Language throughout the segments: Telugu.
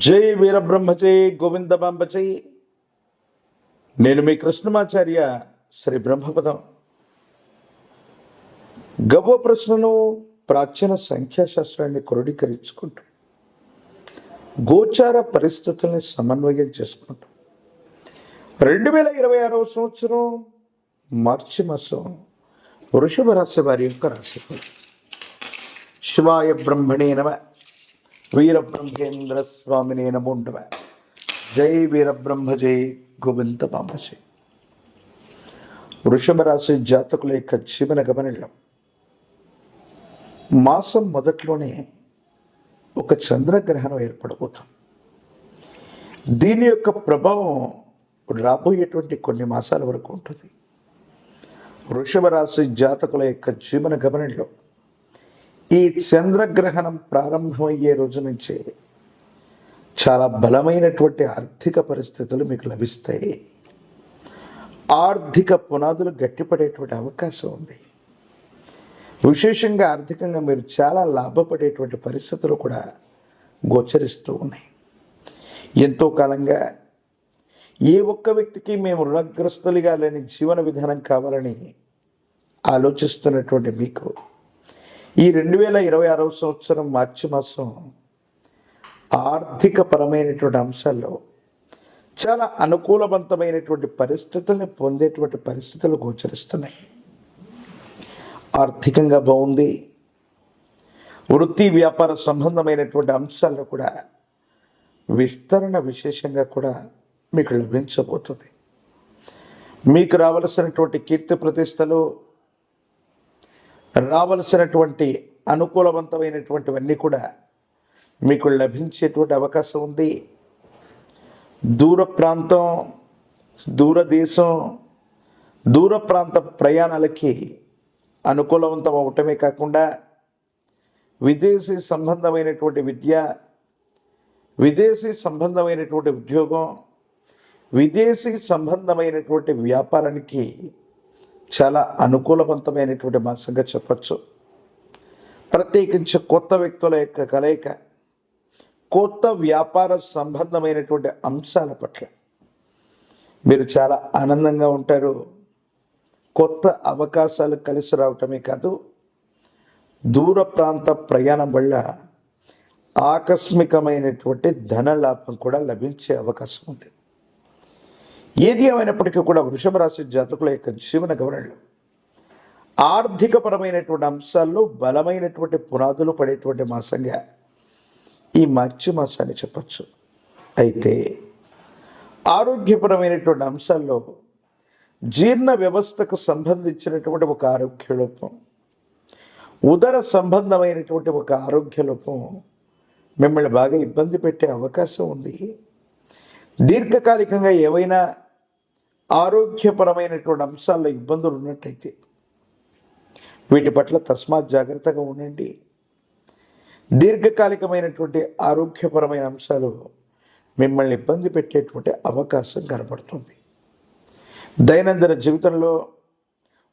జై వీరబ్రహ్మ జై గోవిందమాంబ జై. నేను మీ కృష్ణమాచార్య శ్రీ బ్రహ్మపదం. గవ్వ ప్రశ్నను ప్రాచీన సంఖ్యాశాస్త్రాన్ని క్రోడీకరించుకుంటూ గోచార పరిస్థితుల్ని సమన్వయం చేసుకుంటూ 2026వ సంవత్సరం మార్చి మాసం వృషభ రాశి వారి యొక్క రాశిఫలం. శివాయ బ్రహ్మణే నమ. వీరబ్రహ్మేంద్ర స్వామినే నమో నమః. జై వీరబ్రహ్మ జై గోవిందమాంబ జై. వృషభ రాశి జాతకుల యొక్క జీవన గమనంలో మాసం మొదట్లోనే ఒక చంద్రగ్రహణం ఏర్పడబోతుంది. దీని యొక్క ప్రభావం రాబోయేటువంటి కొన్ని మాసాల వరకు ఉంటుంది. వృషభ రాశి జాతకుల యొక్క జీవన గమనంలో ఈ చంద్రగ్రహణం ప్రారంభమయ్యే రోజు నుంచే చాలా బలమైనటువంటి ఆర్థిక పరిస్థితులు మీకు లభిస్తాయి. ఆర్థిక పునాదులు గట్టిపడేటువంటి అవకాశం ఉంది. విశేషంగా ఆర్థికంగా మీరు చాలా లాభపడేటువంటి పరిస్థితులు కూడా గోచరిస్తూ ఉన్నాయి. ఎంతో కాలంగా ఏ ఒక్క వ్యక్తికి మేము రుణగ్రస్తులుగా లేని జీవన విధానం కావాలని ఆలోచిస్తున్నటువంటి మీకు ఈ 2026వ సంవత్సరం మార్చి మాసం ఆర్థిక పరమైనటువంటి అంశాల్లో చాలా అనుకూలవంతమైనటువంటి పరిస్థితుల్ని పొందేటువంటి పరిస్థితులు గోచరిస్తున్నాయి. ఆర్థికంగా బాగుంది. వృత్తి వ్యాపార సంబంధమైనటువంటి అంశాల్లో కూడా విస్తరణ విశేషంగా కూడా మీకు లభించబోతుంది. మీకు రావలసినటువంటి కీర్తి ప్రతిష్టలు, రావలసినటువంటి అనుకూలవంతమైనటువంటివన్నీ కూడా మీకు లభించేటువంటి అవకాశం ఉంది. దూర ప్రాంతం, దూరదేశం, దూర ప్రాంత ప్రయాణాలకి అనుకూలవంతం అవటమే కాకుండా విదేశీ సంబంధమైనటువంటి విద్య, విదేశీ సంబంధమైనటువంటి ఉద్యోగం, విదేశీ సంబంధమైనటువంటి వ్యాపారానికి చాలా అనుకూలవంతమైనటువంటి మాసంగా చెప్పచ్చు. ప్రత్యేకించి కొత్త వ్యక్తుల యొక్క కలయిక, కొత్త వ్యాపార సంబంధమైనటువంటి అంశాల పట్ల మీరు చాలా ఆనందంగా ఉంటారు. కొత్త అవకాశాలు కలిసి రావటమే కాదు, దూర ప్రాంత ప్రయాణం వల్ల ఆకస్మికమైనటువంటి ధన లాభం కూడా లభించే అవకాశం ఉంది. ఏది ఏమైనప్పటికీ కూడా వృషభ రాశి జాతకుల యొక్క జీవన గమనంలో ఆర్థికపరమైనటువంటి అంశాల్లో బలమైనటువంటి పునాదులు పడేటువంటి మాసంగా ఈ మార్చి మాసాన్ని చెప్పచ్చు. అయితే ఆరోగ్యపరమైనటువంటి అంశాల్లో జీర్ణ వ్యవస్థకు సంబంధించినటువంటి ఒక ఆరోగ్య లోపం, ఉదర సంబంధమైనటువంటి ఒక ఆరోగ్య లోపం మిమ్మల్ని బాగా ఇబ్బంది పెట్టే అవకాశం ఉంది. దీర్ఘకాలికంగా ఏవైనా ఆరోగ్యపరమైనటువంటి అంశాల్లో ఇబ్బందులు ఉన్నట్టయితే వీటి పట్ల తస్మాత్ జాగ్రత్తగా ఉండండి. దీర్ఘకాలికమైనటువంటి ఆరోగ్యపరమైన అంశాలు మిమ్మల్ని ఇబ్బంది పెట్టేటువంటి అవకాశం కనబడుతుంది. దైనందిన జీవితంలో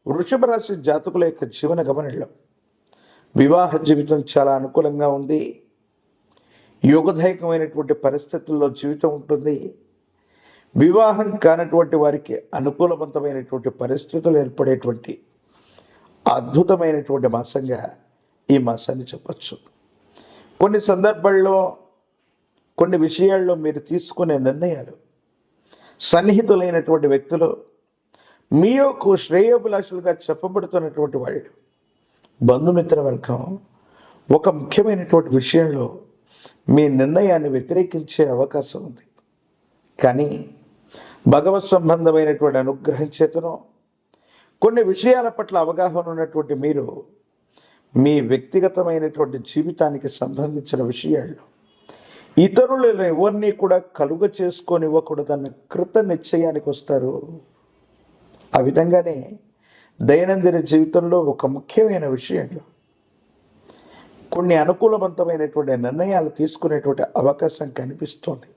వృషభ రాశి జాతకుల యొక్క జీవన గమనంలో వివాహ జీవితం చాలా అనుకూలంగా ఉంది. యోగదాయకమైనటువంటి పరిస్థితుల్లో జీవితం ఉంటుంది. వివాహం కానటువంటి వారికి అనుకూలవంతమైనటువంటి పరిస్థితులు ఏర్పడేటువంటి అద్భుతమైనటువంటి మాసంగా ఈ మాసాన్ని చెప్పచ్చు. కొన్ని సందర్భాల్లో, కొన్ని విషయాల్లో మీరు తీసుకునే నిర్ణయాలు సన్నిహితులైనటువంటి వ్యక్తులు, మీ యొక్క శ్రేయోభిలాషులుగా చెప్పబడుతున్నటువంటి వాళ్ళు, బంధుమిత్ర వర్గం ఒక ముఖ్యమైనటువంటి విషయంలో మీ నిర్ణయాన్ని వ్యతిరేకించే అవకాశం ఉంది. కానీ భగవత్ సంబంధమైనటువంటి అనుగ్రహం చేతనో కొన్ని విషయాల పట్ల అవగాహన ఉన్నటువంటి మీరు మీ వ్యక్తిగతమైనటువంటి జీవితానికి సంబంధించిన విషయాల్లో ఇతరులను ఎవరిని కూడా కలుగ చేసుకొని ఇవ్వకూడదన్న కృత నిశ్చయానికి వస్తారు. ఆ విధంగానే దైనందిన జీవితంలో ఒక ముఖ్యమైన విషయంలో కొన్ని అనుకూలవంతమైనటువంటి నిర్ణయాలు తీసుకునేటువంటి అవకాశం కనిపిస్తుంది.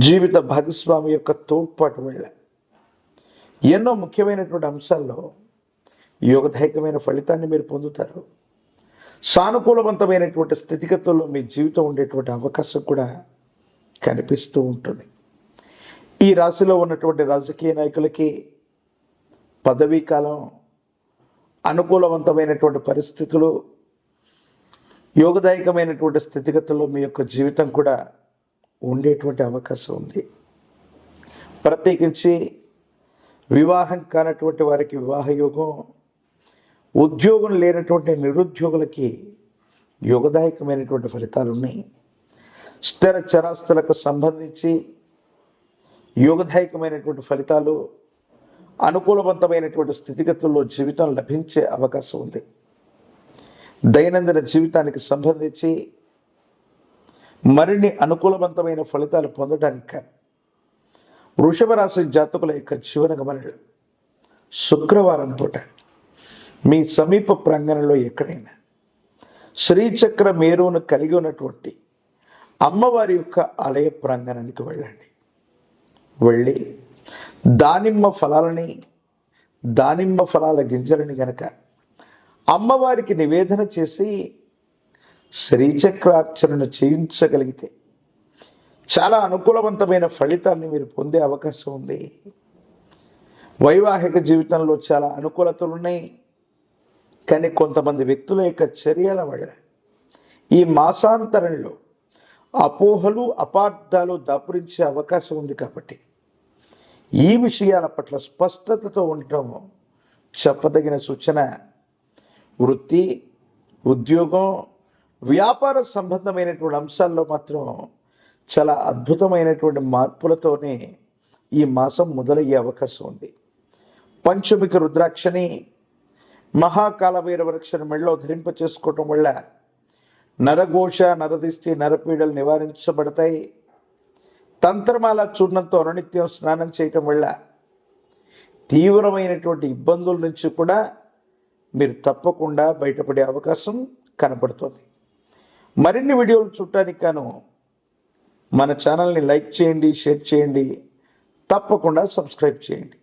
జీవిత భాగస్వామి యొక్క తోడ్పాటు వల్ల ఎన్నో ముఖ్యమైనటువంటి అంశాల్లో యోగదాయకమైన ఫలితాన్ని మీరు పొందుతారు. సానుకూలవంతమైనటువంటి స్థితిగతుల్లో మీ జీవితం ఉండేటువంటి అవకాశం కూడా కనిపిస్తూ ఉంటుంది. ఈ రాశిలో ఉన్నటువంటి రాజకీయ నాయకులకి పదవీ కాలం, అనుకూలవంతమైనటువంటి పరిస్థితులు, యోగదాయకమైనటువంటి స్థితిగతుల్లో మీ యొక్క జీవితం కూడా ఉండేటువంటి అవకాశం ఉంది. ప్రత్యేకించి వివాహం కానటువంటి వారికి వివాహ యోగం, ఉద్యోగం లేనటువంటి నిరుద్యోగులకి యోగదాయకమైనటువంటి ఫలితాలు ఉన్నాయి. స్థిర చరాస్తులకు సంబంధించి యోగదాయకమైనటువంటి ఫలితాలు, అనుకూలవంతమైనటువంటి స్థితిగతుల్లో జీవితం లభించే అవకాశం ఉంది. దైనందిన జీవితానికి సంబంధించి మరిన్ని అనుకూలవంతమైన ఫలితాలు పొందడానికి వృషభ రాశి జాతకుల యొక్క జీవన గమనాలు శుక్రవారం పూట మీ సమీప ప్రాంగణంలో ఎక్కడైనా శ్రీచక్ర మేరును కలిగి ఉన్నటువంటి అమ్మవారి యొక్క ఆలయ ప్రాంగణానికి వెళ్ళండి. వెళ్ళి దానిమ్మ ఫలాల గింజలని గనక అమ్మవారికి నివేదన చేసి శ్రీచక్రార్చనను చేయించగలిగితే చాలా అనుకూలవంతమైన ఫలితాన్ని మీరు పొందే అవకాశం ఉంది. వైవాహిక జీవితంలో చాలా అనుకూలతలు ఉన్నాయి. కానీ కొంతమంది వ్యక్తుల యొక్క చర్యల వల్ల ఈ మాసాంతరంలో అపోహలు, అపార్థాలు దాపురించే అవకాశం ఉంది. కాబట్టి ఈ విషయాల పట్ల స్పష్టతతో ఉండటం చెప్పదగిన సూచన. వృత్తి, ఉద్యోగం, వ్యాపార సంబంధమైనటువంటి అంశాల్లో మాత్రం చాలా అద్భుతమైనటువంటి మార్పులతోనే ఈ మాసం మొదలయ్యే అవకాశం ఉంది. పంచమిక రుద్రాక్షని, మహాకాలభైరవ వృక్షను మెడలో ధరింప చేసుకోవటం వల్ల నరఘోష, నరదిష్టి, నరపీడలు నివారించబడతాయి. తంత్రమాల చూర్ణంతో అనునిత్యం స్నానం చేయటం వల్ల తీవ్రమైనటువంటి ఇబ్బందుల నుంచి కూడా మీరు తప్పకుండా బయటపడే అవకాశం కనపడుతుంది. మరిన్ని వీడియోలు చూడటానికి గాను మన ఛానల్ని లైక్ చేయండి, షేర్ చేయండి, తప్పకుండా సబ్స్క్రైబ్ చేయండి.